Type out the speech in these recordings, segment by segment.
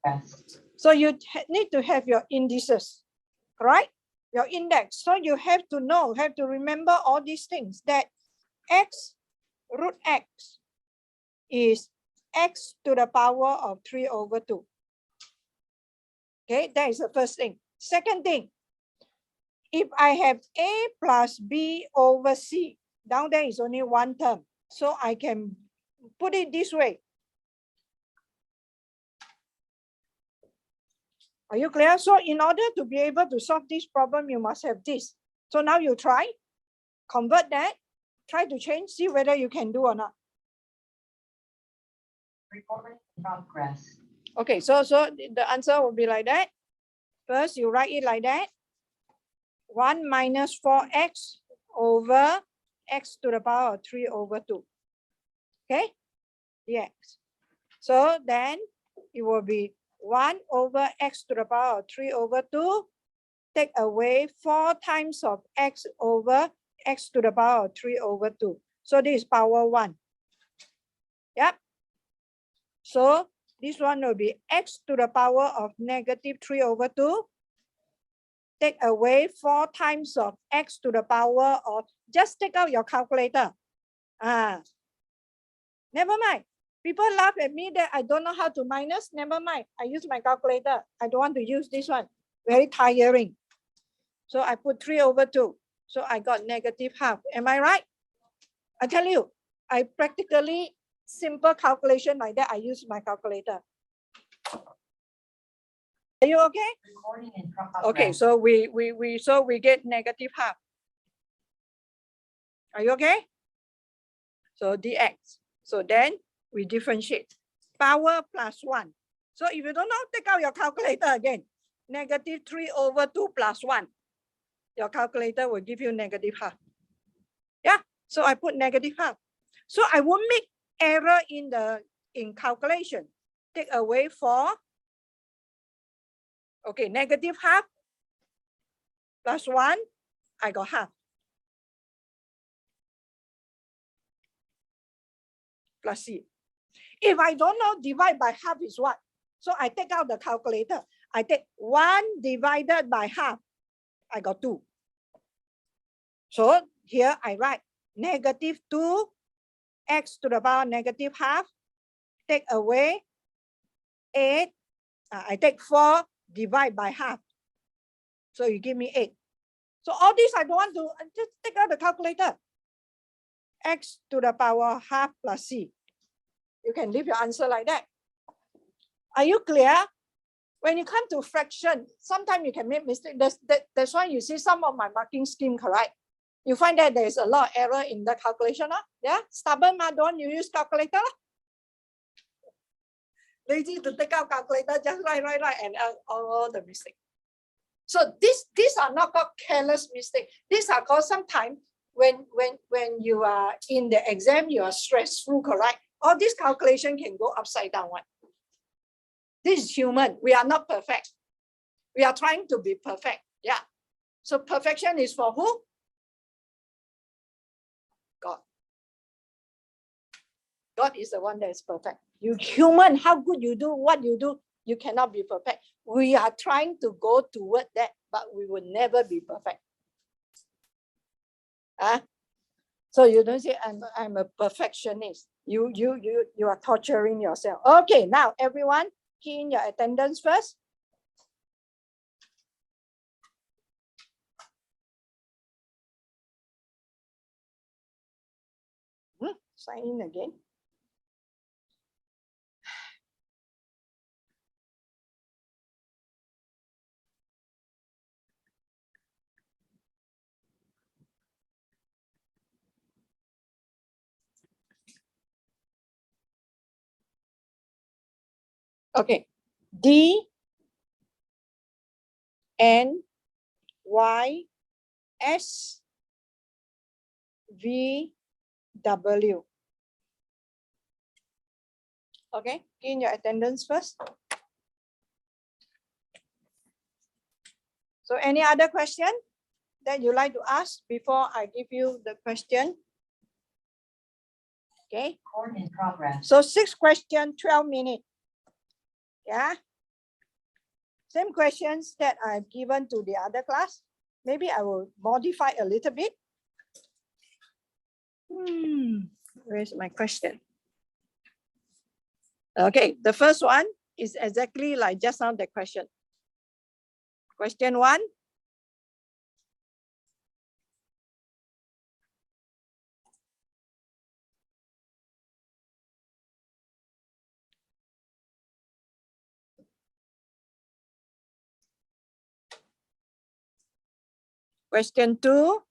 Yes. So you need to have your indices, right? Your index. So you have to know, have to remember all these things, that x root x is x to the power of 3 over 2. Okay, that is the first thing. Second thing, if I have a plus b over c, down there is only one term. So I can put it this way. Are you clear? So in order to be able to solve this problem, you must have this. So now you try, convert that, try to change, see whether you can do or not. Recording in progress. Okay, so the answer will be like that. First, you write it like that. 1 minus 4x over x to the power of 3 over 2. Okay, dx. So then it will be 1 over x to the power of 3 over 2. Take away 4 times of x over x to the power of 3 over 2. So this is power 1. Yep. So this one will be x to the power of negative 3 over 2. Take away 4 times of x to the power of, just take out your calculator. Never mind. People laugh at me that I don't know how to minus. Never mind. I use my calculator. I don't want to use this one. Very tiring. So I put 3 over 2. So I got negative half. Am I right? I tell you, I practically simple calculation like that. I use my calculator. Are you okay? Recording in progress. Okay, so we get negative half. Are you okay? So dx. So then we differentiate. Power plus 1. So if you don't know, take out your calculator again. Negative 3 over 2 plus 1. Your calculator will give you negative half. Yeah, so I put negative half. So I won't make error in calculation. Take away 4. Okay, negative half plus 1, I got half. Plus C. If I don't know, divide by half is what? So I take out the calculator. I take 1 divided by half. I got 2. So here I write negative 2 x to the power negative half. Take away 8. I take 4 divide by half. So you give me 8. So all this I don't want to, just take out the calculator. X to the power half plus C. You can leave your answer like that. Are you clear? When you come to fraction, sometimes you can make mistake. That's why you see some of my marking scheme correct. You find that there's a lot of error in the calculation. Yeah, stubborn, don't you use calculator? Lazy to take out calculator, just write, and all the mistake. So these are not called careless mistake. These are called sometimes when you are in the exam, you are stressful, correct? All this calculation can go upside down one. This is human. We are not perfect. We are trying to be perfect. Yeah. So perfection is for who? God. God is the one that is perfect. You human, how good you do, what you do, you cannot be perfect. We are trying to go toward that, but we will never be perfect. So you don't say I'm a perfectionist. You are torturing yourself. Okay, now everyone, key in your attendance first. Sign in again. Okay, D N Y S V W. Okay, in your attendance first. So any other question that you like to ask before I give you the question? Okay. Recording in progress. So 6 questions, 12 minutes. Yeah. Same questions that I've given to the other class. Maybe I will modify a little bit. Where's my question? Okay, the first one is exactly like just now the question. Question 1. Question 2.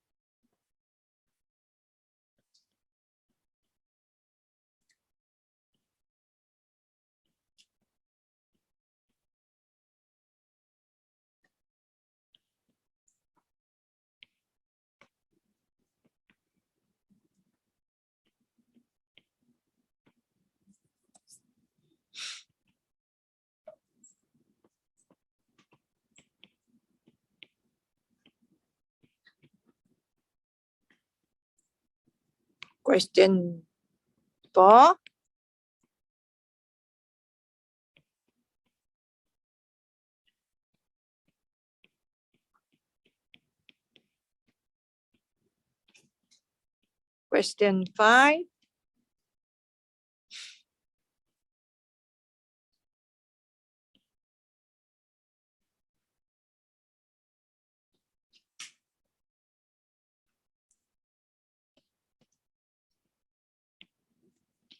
Question 4. Question 5.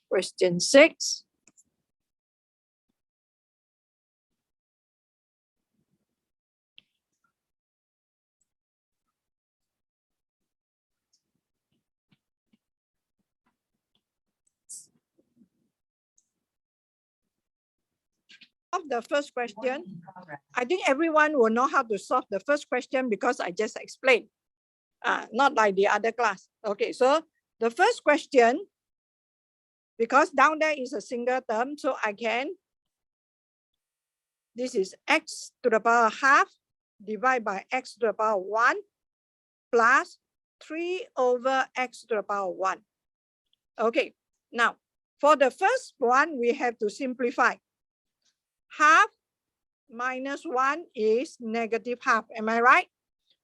Question 6. Of the first question, Recording in progress. I think everyone will know how to solve the first question because I just explained. Not like the other class. Okay, so the first question, because down there is a single term, so I can, this is x to the power half divided by x to the power 1 plus 3 over x to the power 1. Okay, now for the first one, we have to simplify. Half minus 1 is negative half. Am I right?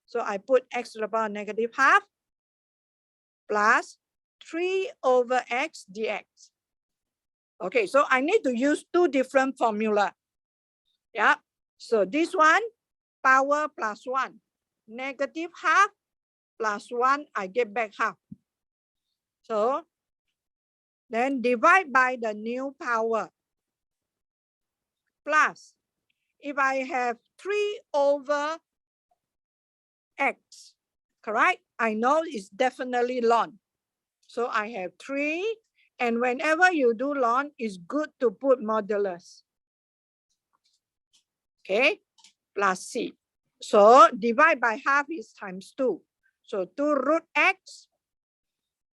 So I put x to the power negative half plus 3 over x dx. Okay, so I need to use two different formula. Yeah, so this one, power plus 1. Negative half plus 1, I get back half. So then divide by the new power. Plus, if I have 3 over x, correct? I know it's definitely ln. So I have 3, and whenever you do ln, it's good to put modulus. Okay, plus c. So divide by half is times 2. So 2 root x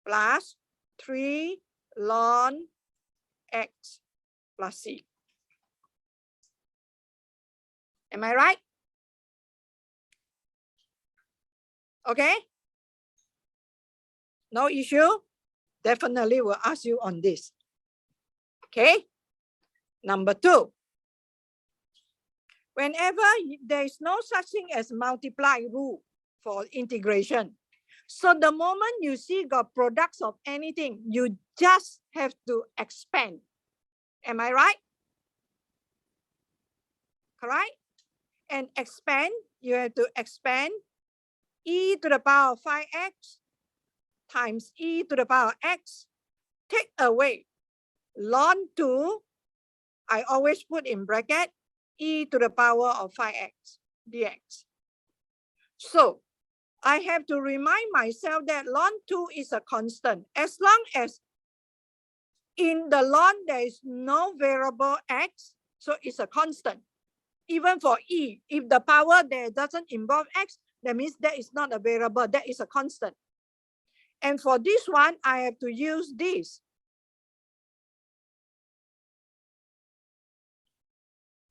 plus 3 ln x plus c. Am I right? Okay. No issue? Definitely will ask you on this. Okay. Number 2. Whenever there is no such thing as multiply rule for integration. So the moment you see got products of anything, you just have to expand. Am I right? Correct? And expand, you have to expand e to the power of 5x times e to the power x. Take away ln 2, I always put in bracket e to the power of 5x dx. So I have to remind myself that ln 2 is a constant. As long as in the ln there is no variable x, so it's a constant. Even for e, if the power there doesn't involve x, that means that is not a variable, that is a constant. And for this one, I have to use this.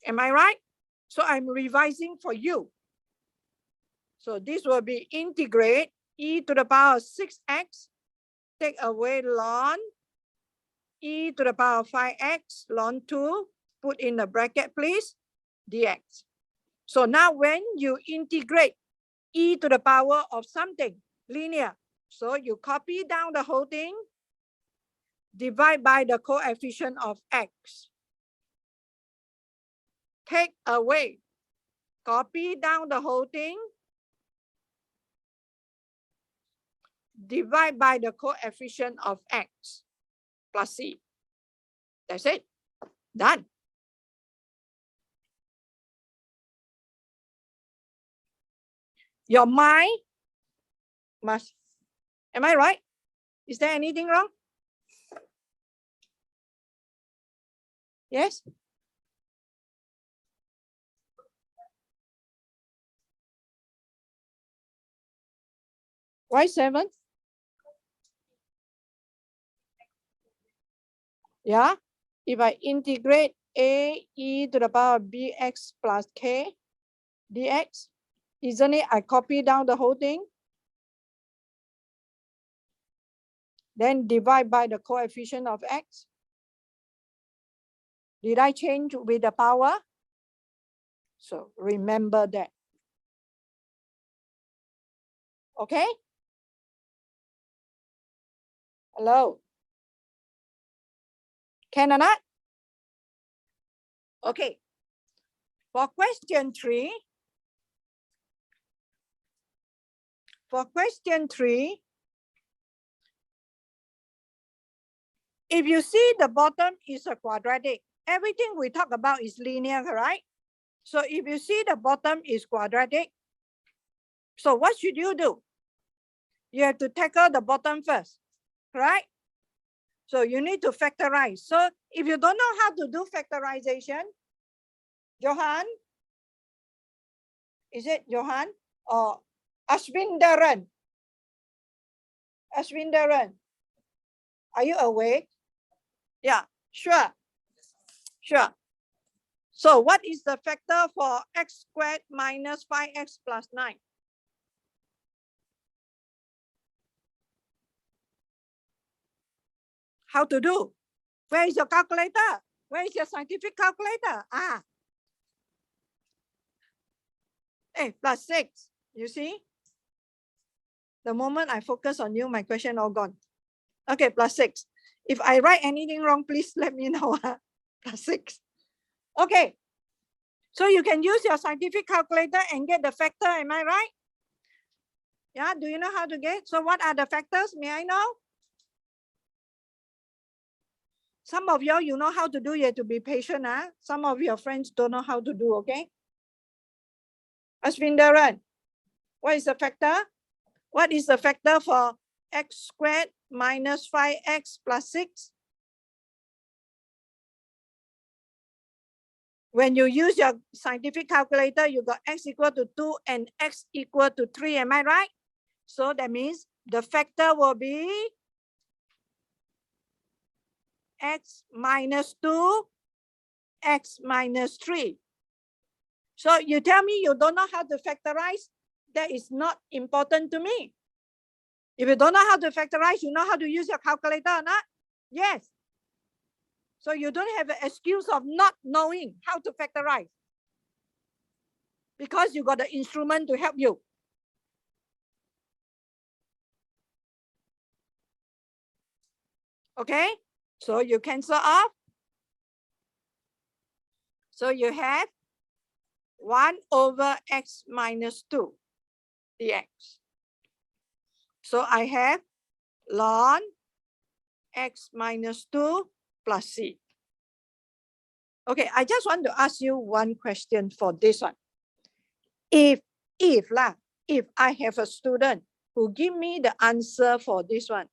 Am I right? So I'm revising for you. So this will be integrate e to the power of 6x, take away ln e to the power of 5x, ln 2, put in the bracket please, dx. So now when you integrate e to the power of something linear, so you copy down the whole thing, divide by the coefficient of x. Take away, copy down the whole thing, divide by the coefficient of x plus c. That's it. Done. Your mind must, am I right? Is there anything wrong? Yes? Why 7? Yeah. If I integrate a e to the power of bx plus k dx, isn't it I copy down the whole thing? Then divide by the coefficient of x. Did I change with the power? So remember that. Okay? Hello? Can or not? Okay. For question 3, if you see the bottom is a quadratic, everything we talk about is linear, right? So if you see the bottom is quadratic, so what should you do? You have to tackle the bottom first, right? So you need to factorize. So if you don't know how to do factorization, Johan, is it Johan or Ashwindaran? Ashwindaran, are you awake? Yeah, sure. Sure. So what is the factor for x squared minus 5x plus 9? How to do? Where is your calculator? Where is your scientific calculator? Ah. Hey, plus 6. You see? The moment I focus on you, my question all gone. Okay, plus 6. If I write anything wrong, please let me know. Plus 6. Okay. So you can use your scientific calculator and get the factor. Am I right? Yeah. Do you know how to get? So what are the factors? May I know? Some of you know how to do. You have to be patient. Some of your friends don't know how to do. Okay. Ashwindaran, what is the factor? What is the factor for x squared minus 5x plus 6? When you use your scientific calculator, you got x equal to 2 and x equal to 3. Am I right? So that means the factor will be x minus 2, x minus 3. So you tell me you don't know how to factorize? That is not important to me. If you don't know how to factorize, you know how to use your calculator or not? Yes. So you don't have an excuse of not knowing how to factorize, because you got the instrument to help you. Okay, so you cancel off. So you have 1 over x minus 2 dx. So I have ln x minus 2 plus c. Okay, I just want to ask you one question for this one. If I have a student who give me the answer for this one,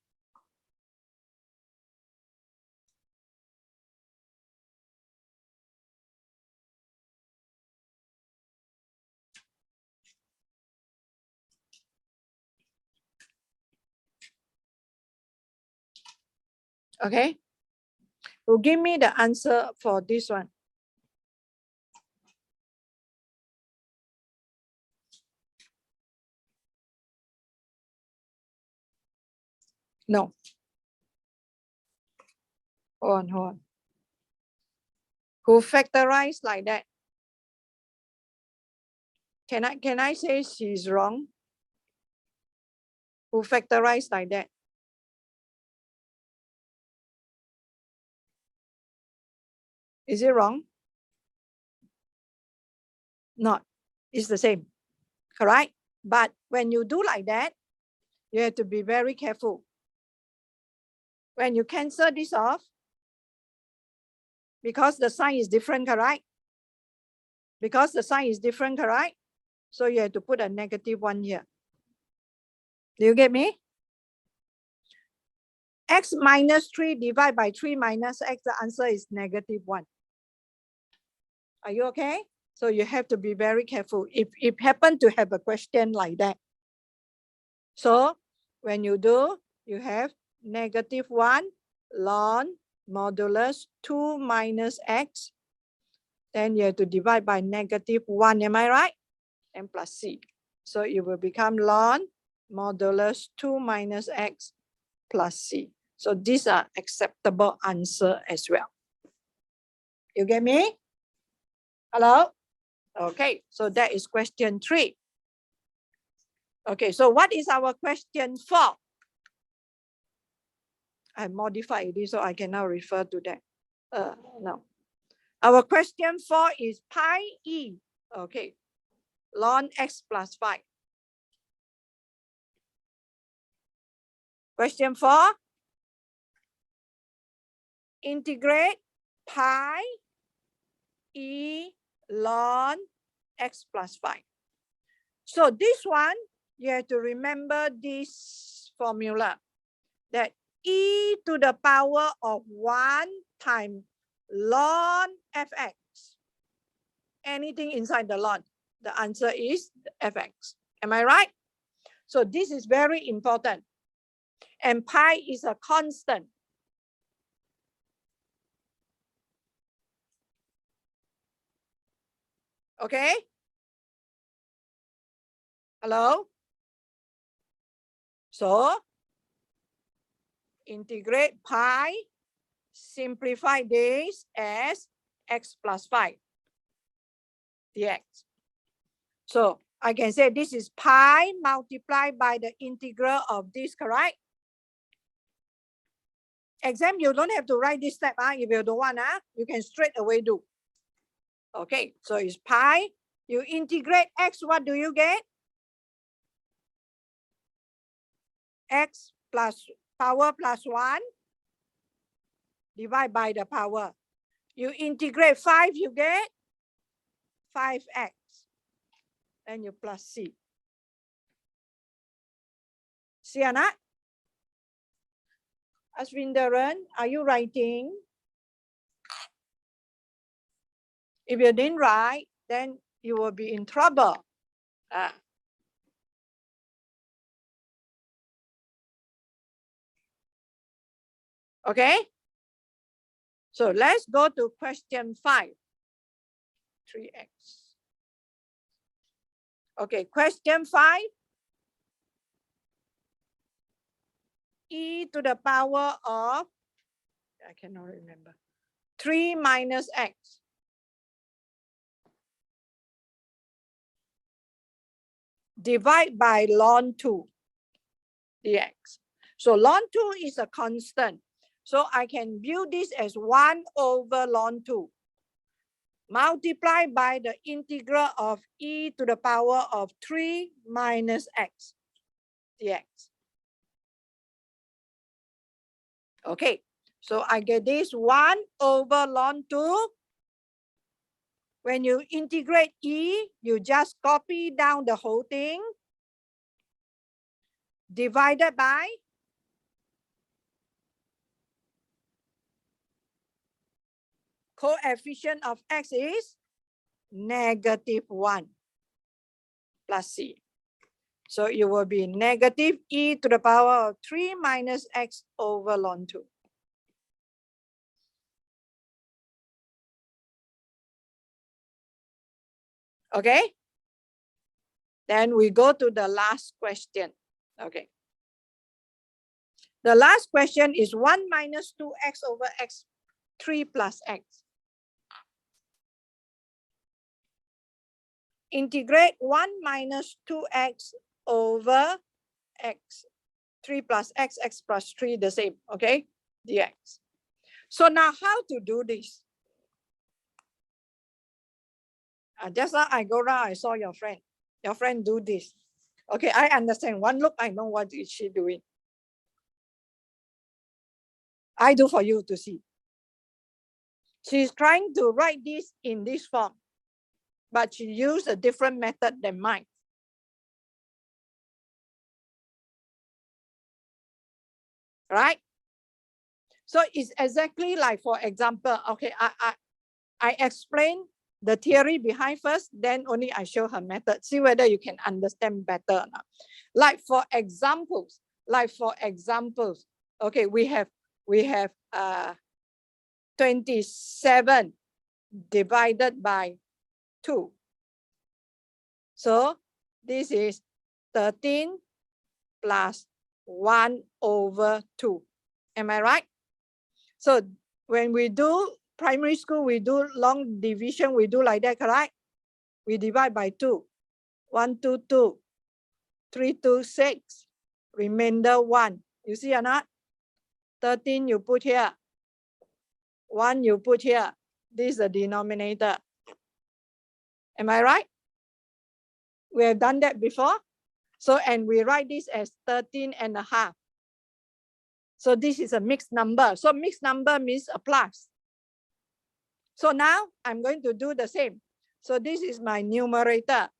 okay, who give me the answer for this one? No. Hold on. Who factorize like that? Can I say she's wrong? Who factorize like that? Is it wrong? Not. It's the same. Correct? But when you do like that, you have to be very careful. When you cancel this off, because the sign is different, correct? Because the sign is different, correct? So you have to put a -1 here. Do you get me? X minus 3 divided by 3 minus x, the answer is -1. Are you okay? So you have to be very careful if happen to have a question like that. So when you do, you have -1 ln modulus 2 minus x. Then you have to divide by -1, am I right? And plus c. So it will become ln modulus 2 minus x plus c. So these are acceptable answer as well. You get me? Hello? Okay, so that is question 3. Okay, so what is our question 4? I modified this so I can now refer to that. No. Our question 4 is pi e. Okay, ln x plus 5. Question 4. Integrate pi e ln x plus 5. So this one, you have to remember this formula, that e to the power of 1 times ln fx. Anything inside the ln, the answer is fx. Am I right? So this is very important. And pi is a constant. Okay? Hello? So integrate pi, simplify this as x plus 5 dx. So I can say this is pi multiplied by the integral of this, correct? Exam, you don't have to write this step. If you don't want, you can straight away do. Okay, so it's pi. You integrate x, what do you get? X plus power plus 1 divided by the power. You integrate 5, you get 5x. And you plus c. See or not? Aswindaran, are you writing? If you didn't write, then you will be in trouble. Okay? So let's go to question 5. 3x. Okay, question 5. E to the power of, I cannot remember, 3 minus x. Divide by ln 2 dx. So ln 2 is a constant. So I can view this as 1 over ln 2 multiplied by the integral of e to the power of 3 minus x dx. Okay, so I get this 1 over ln 2. When you integrate e, you just copy down the whole thing divided by coefficient of x is -1 plus c. So it will be negative e to the power of 3 minus x over ln 2. Okay? Then we go to the last question. Okay. The last question is 1 minus 2x over x, 3 plus x. integrate 1 minus 2x over x. 3 plus x, x plus 3 the same, okay? Dx. So now how to do this? Just now I go around, I saw your friend. Your friend do this. Okay, I understand. One look, I know what is she doing. I do for you to see. She's trying to write this in this form, but she used a different method than mine. Right? So it's exactly like, for example, okay, I explain the theory behind first, then only I show her method. See whether you can understand better or not. Like for examples, okay, we have 27 divided by 2. So this is 13 plus 1 over 2. Am I right? So when we do primary school, we do long division, we do like that, correct? We divide by 2. 1, 2, 2. 3, 2, 6. Remainder 1. You see or not? 13 you put here. 1 you put here. This is the denominator. Am I right? We have done that before. So, and we write this as 13.5. So this is a mixed number. So mixed number means a plus. So now I'm going to do the same. So this is my numerator.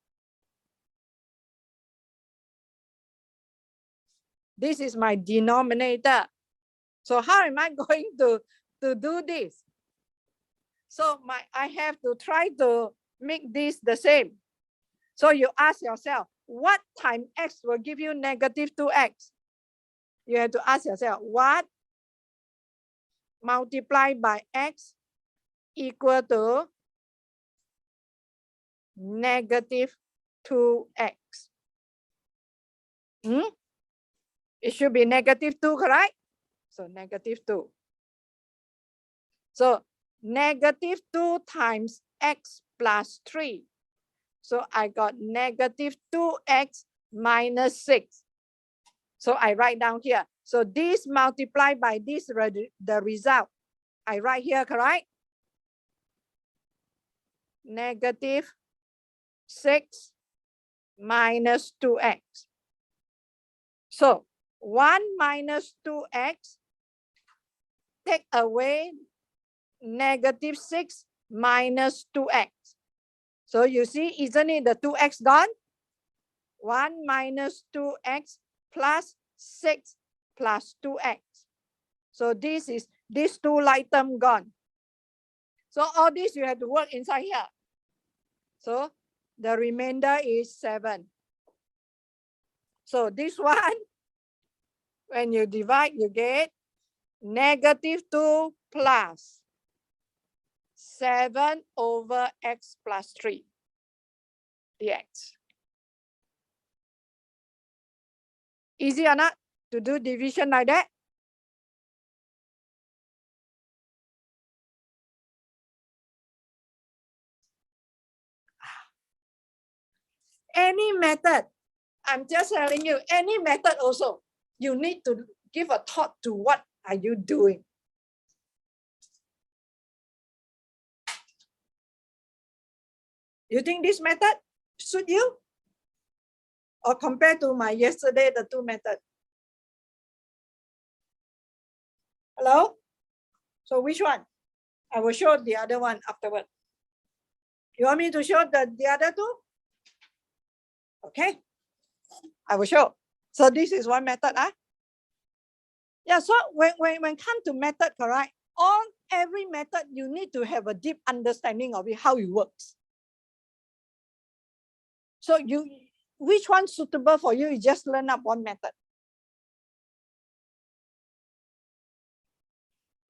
This is my denominator. So how am I going to do this? So I have to try to make this the same. So you ask yourself, what times x will give you negative 2x? You have to ask yourself, what multiplied by x equal to negative 2x? It should be negative 2, correct? So negative 2. So negative 2 times x plus 3. So I got negative 2x minus 6. So I write down here. So this multiplied by this, the result. I write here, correct? Negative 6 minus 2x. So 1 minus 2x, take away negative 6 minus 2x. So you see, isn't it the 2x gone? 1 minus 2x plus 6 plus 2x. So this is these 2 like term gone. So all this you have to work inside here. So the remainder is 7. So this one, when you divide, you get negative 2 plus 7 over x plus 3 dx. Easy or not to do division like that? Any method, I'm just telling you, any method also, you need to give a thought to what are you doing. You think this method suit you? Or compared to my yesterday, the 2 methods? Hello? So which one? I will show the other one afterward. You want me to show the other 2? Okay. I will show. So this is one method. Yeah, so when come to method, correct? Every method, you need to have a deep understanding of it, how it works. So which one suitable for you? You just learn up one method.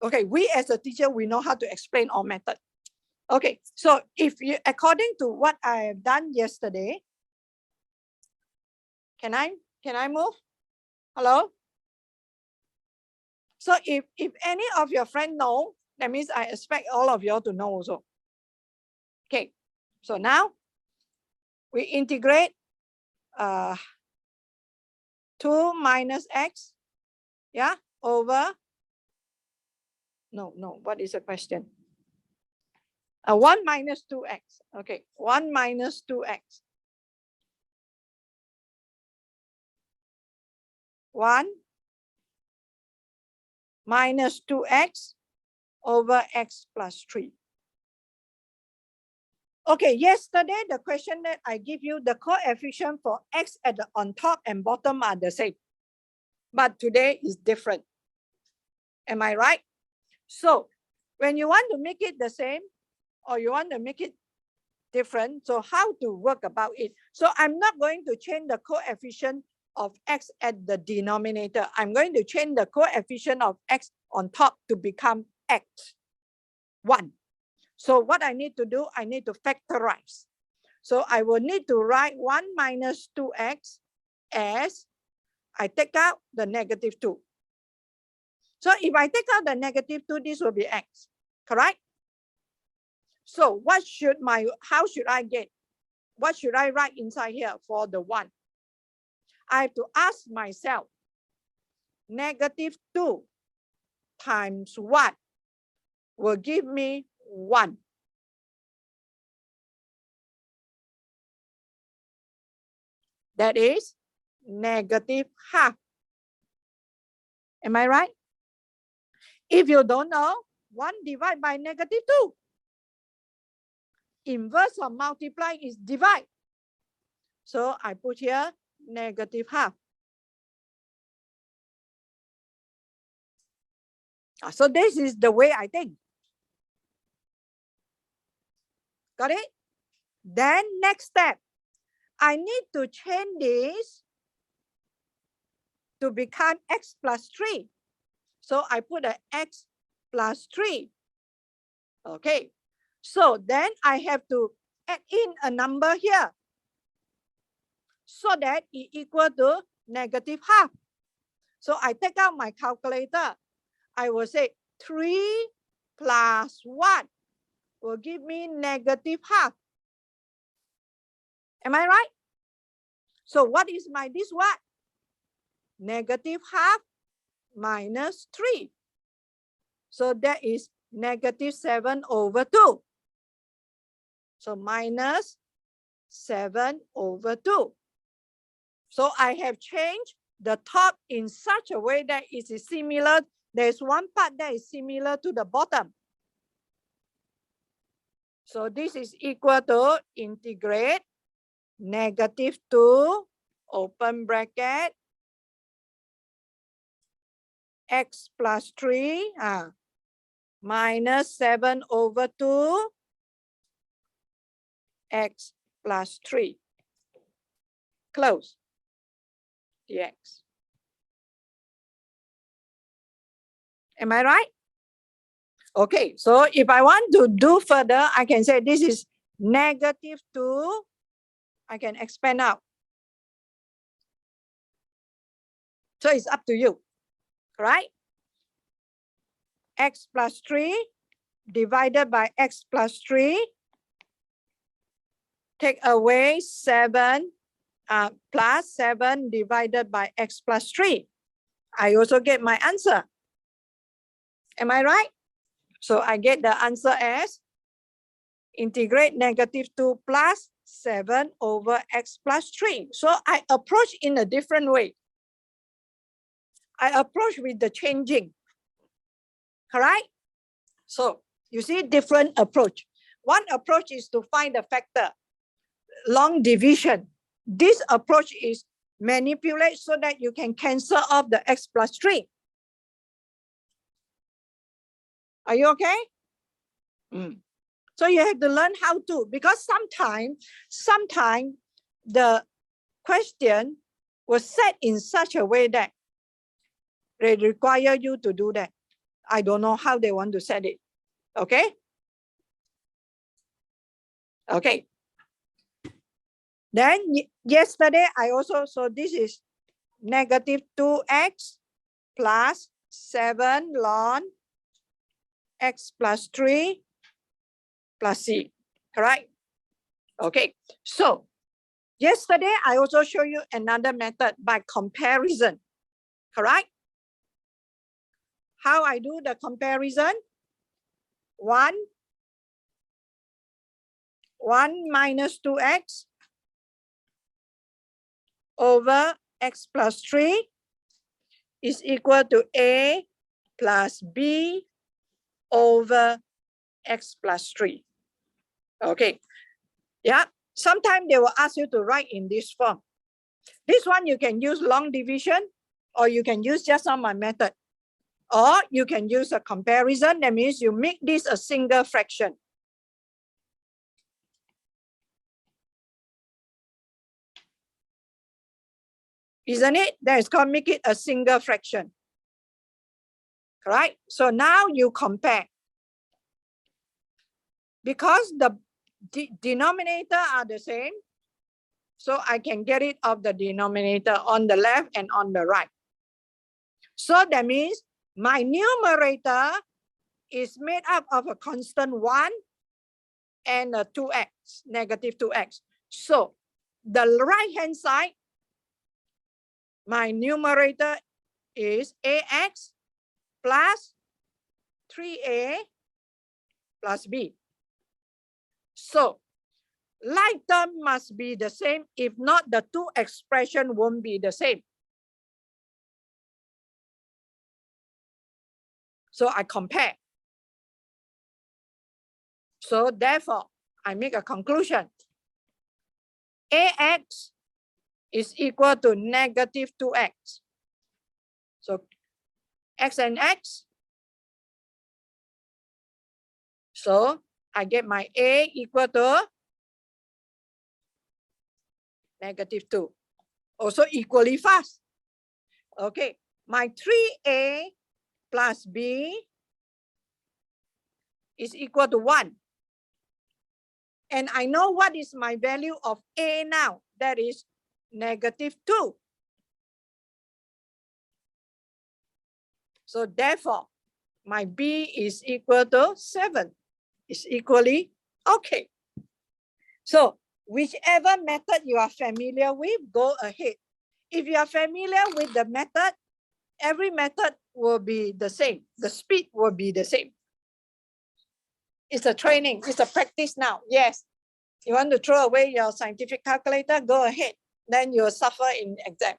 Okay, we as a teacher, we know how to explain all methods. Okay, so if you, according to what I have done yesterday, can I move? Hello? So if any of your friends know, that means I expect all of you to know also. Okay, so now we integrate 2 minus x, yeah, over, no, what is the question? 1 minus 2x, okay, 1 minus 2x. 1 minus 2x over x plus 3. Okay, yesterday the question that I give you, the coefficient for x at the on top and bottom are the same. But today is different. Am I right? So when you want to make it the same or you want to make it different, so how to work about it? So I'm not going to change the coefficient of x at the denominator. I'm going to change the coefficient of x on top to become x, 1. So what I need to do, I need to factorize. So I will need to write 1 minus 2x as I take out the negative 2. So if I take out the negative 2, this will be x, correct? So how should I get? What should I write inside here for the 1? I have to ask myself, negative 2 times what will give me 1? That is negative half. Am I right? If you don't know, 1 divided by negative 2. Inverse of multiply is divide. So I put here negative half. So this is the way I think. Got it? Then next step, I need to change this to become x plus 3. So I put an x plus 3. Okay. So then I have to add in a number here so that it equal to negative half. So I take out my calculator. I will say 3 plus 1 will give me negative half. Am I right? So what is this what? Negative half minus 3. So that is negative 7 over 2. So minus 7 over 2. So I have changed the top in such a way that it is similar. There's one part that is similar to the bottom. So this is equal to integrate negative 2, open bracket, x plus 3, minus 7 over 2, x plus 3. Close dx. Am I right? Okay, so if I want to do further, I can say this is negative 2. I can expand out. So it's up to you, right? X plus 3 divided by x plus 3. Take away 7 plus 7 divided by x plus 3. I also get my answer. Am I right? So I get the answer as integrate negative 2 plus 7 over x plus 3. So I approach in a different way. I approach with the changing. Correct? So you see different approach. One approach is to find the factor, long division. This approach is manipulate so that you can cancel off the x plus 3. Are you okay? So you have to learn how to, because sometimes the question was set in such a way that they require you to do that. I don't know how they want to set it. Okay? Okay. Then yesterday I also, so this is negative 2x plus 7 ln x plus 3 plus c, correct? Okay, so Yesterday, I also showed you another method by comparison, correct? How I do the comparison? 1 minus 2x over x plus 3 is equal to a plus b over x plus 3. Okay, yeah, sometimes they will ask you to write in this form. This one you can use long division, or you can use just on my method, or you can use a comparison. That means you make this a single fraction. Isn't it? That is called make it a single fraction. Right? So now you compare. Because the denominator are the same, so I can get it of the denominator on the left and on the right. So that means my numerator is made up of a constant 1 and a 2x, negative 2x. So the right-hand side, my numerator is ax plus 3a plus b. So like term must be the same. If not, the two expression won't be the same. So I compare. So therefore, I make a conclusion. Ax is equal to negative 2x. So x and x. So I get my a equal to negative 2. Also equally fast. Okay, my 3a plus b is equal to 1. And I know what is my value of a now. That is negative 2. So therefore, my b is equal to 7. It's equally okay. So whichever method you are familiar with, go ahead. If you are familiar with the method, every method will be the same. The speed will be the same. It's a training, it's a practice now. Yes, you want to throw away your scientific calculator, go ahead. Then you'll suffer in exam.